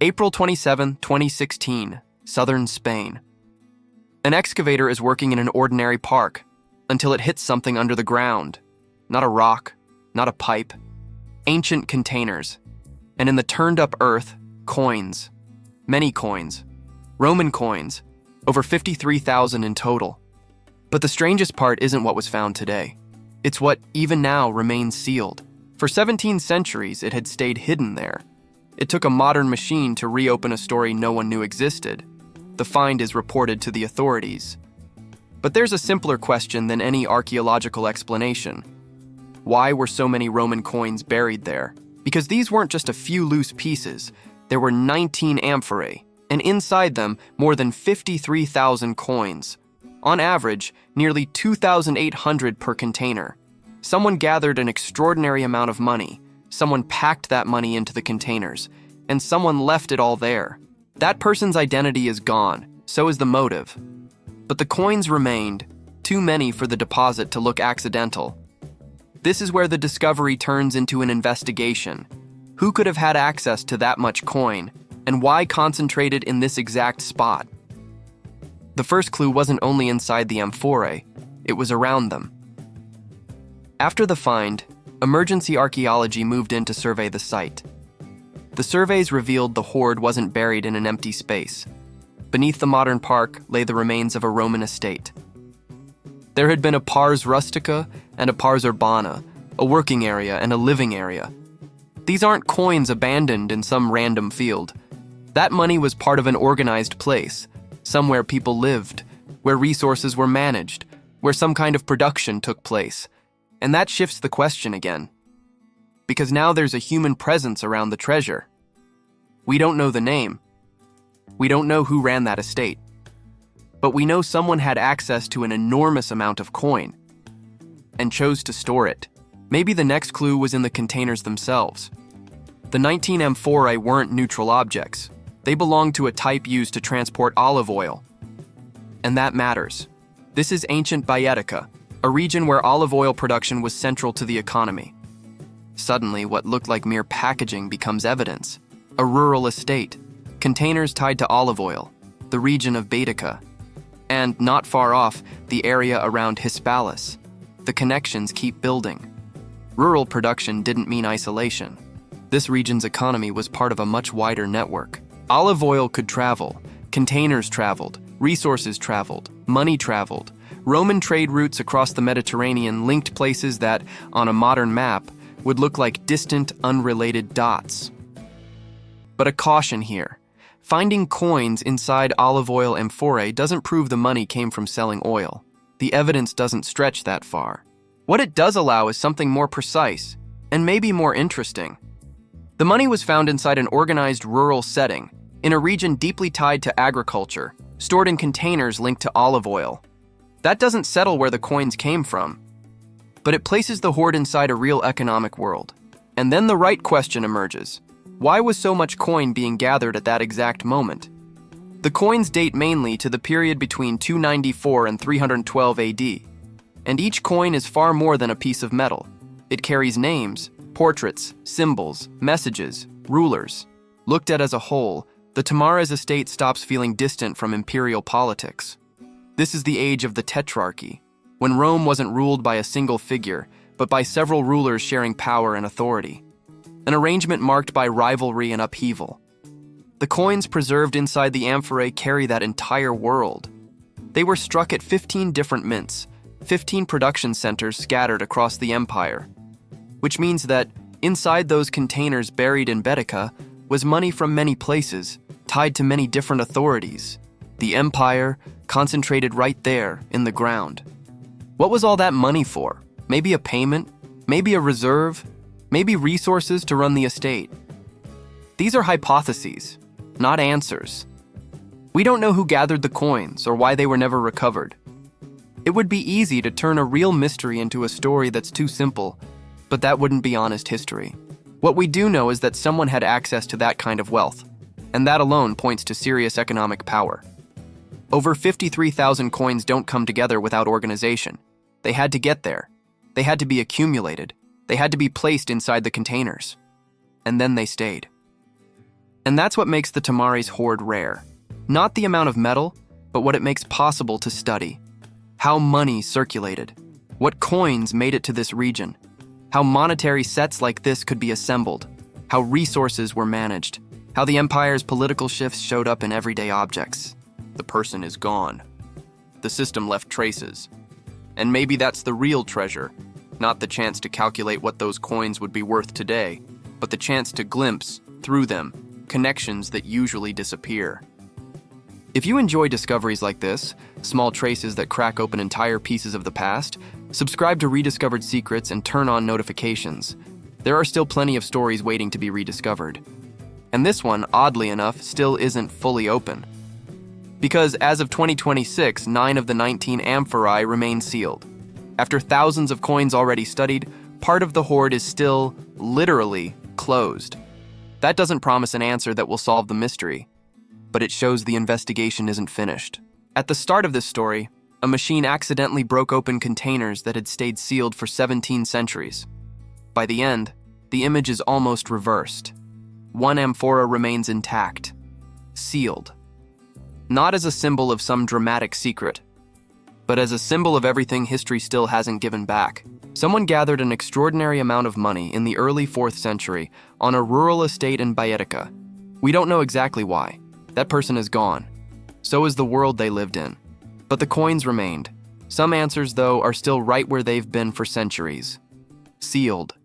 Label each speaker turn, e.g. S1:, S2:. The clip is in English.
S1: April 27, 2016, southern Spain. An excavator is working in an ordinary park until it hits something under the ground. Not a rock, not a pipe. Ancient containers. And in the turned-up earth, coins. Many coins. Roman coins. Over 53,000 in total. But the strangest part isn't what was found today. It's what, even now, remains sealed. For 17 centuries, it had stayed hidden there. It took a modern machine to reopen a story no one knew existed. The find is reported to the authorities. But there's a simpler question than any archaeological explanation. Why were so many Roman coins buried there? Because these weren't just a few loose pieces. There were 19 amphorae, and inside them, more than 53,000 coins. On average, nearly 2,800 per container. Someone gathered an extraordinary amount of money. Someone packed that money into the containers, and someone left it all there. That person's identity is gone, so is the motive. But the coins remained, too many for the deposit to look accidental. This is where the discovery turns into an investigation. Who could have had access to that much coin, and why concentrated in this exact spot? The first clue wasn't only inside the amphorae, it was around them. After the find, emergency archaeology moved in to survey the site. The surveys revealed the hoard wasn't buried in an empty space. Beneath the modern park lay the remains of a Roman estate. There had been a pars rustica and a pars urbana, a working area and a living area. These aren't coins abandoned in some random field. That money was part of an organized place, somewhere people lived, where resources were managed, where some kind of production took place. And that shifts the question again. Because now there's a human presence around the treasure. We don't know the name. We don't know who ran that estate. But we know someone had access to an enormous amount of coin and chose to store it. Maybe the next clue was in the containers themselves. The 19 amphorae weren't neutral objects. They belonged to a type used to transport olive oil. And that matters. This is ancient Baetica, a region where olive oil production was central to the economy. Suddenly, what looked like mere packaging becomes evidence. A rural estate, containers tied to olive oil, the region of Baetica, and, not far off, the area around Hispalis. The connections keep building. Rural production didn't mean isolation. This region's economy was part of a much wider network. Olive oil could travel, containers traveled, resources traveled, money traveled. Roman trade routes across the Mediterranean linked places that, on a modern map, would look like distant, unrelated dots. But a caution here. Finding coins inside olive oil amphorae doesn't prove the money came from selling oil. The evidence doesn't stretch that far. What it does allow is something more precise, and maybe more interesting. The money was found inside an organized rural setting, in a region deeply tied to agriculture, stored in containers linked to olive oil. That doesn't settle where the coins came from, but it places the hoard inside a real economic world. And then the right question emerges. Why was so much coin being gathered at that exact moment? The coins date mainly to the period between 294 and 312 AD, and each coin is far more than a piece of metal. It carries names, portraits, symbols, messages, rulers. Looked at as a whole, the Tomares estate stops feeling distant from imperial politics. This is the age of the Tetrarchy, when Rome wasn't ruled by a single figure, but by several rulers sharing power and authority. An arrangement marked by rivalry and upheaval. The coins preserved inside the amphorae carry that entire world. They were struck at 15 different mints, 15 production centers scattered across the empire, which means that inside those containers buried in Baetica was money from many places, tied to many different authorities. The empire concentrated right there in the ground. What was all that money for? Maybe a payment? Maybe a reserve? Maybe resources to run the estate? These are hypotheses, not answers. We don't know who gathered the coins or why they were never recovered. It would be easy to turn a real mystery into a story that's too simple, but that wouldn't be honest history. What we do know is that someone had access to that kind of wealth, and that alone points to serious economic power. Over 53,000 coins don't come together without organization. They had to get there. They had to be accumulated. They had to be placed inside the containers. And then they stayed. And that's what makes the Tomares Hoard rare. Not the amount of metal, but what it makes possible to study. How money circulated. What coins made it to this region. How monetary sets like this could be assembled. How resources were managed. How the empire's political shifts showed up in everyday objects. The person is gone. The system left traces. And maybe that's the real treasure. Not the chance to calculate what those coins would be worth today, but the chance to glimpse, through them, connections that usually disappear. If you enjoy discoveries like this, small traces that crack open entire pieces of the past, subscribe to Rediscovered Secrets and turn on notifications. There are still plenty of stories waiting to be rediscovered. And this one, oddly enough, still isn't fully open. Because as of 2026, 9 of the 19 amphorae remain sealed. After thousands of coins already studied, part of the hoard is still, literally, closed. That doesn't promise an answer that will solve the mystery, but it shows the investigation isn't finished. At the start of this story, a machine accidentally broke open containers that had stayed sealed for 17 centuries. By the end, the image is almost reversed. One amphora remains intact, sealed. Not as a symbol of some dramatic secret, but as a symbol of everything history still hasn't given back. Someone gathered an extraordinary amount of money in the early 4th century on a rural estate in Baetica. We don't know exactly why. That person is gone. So is the world they lived in. But the coins remained. Some answers, though, are still right where they've been for centuries. Sealed.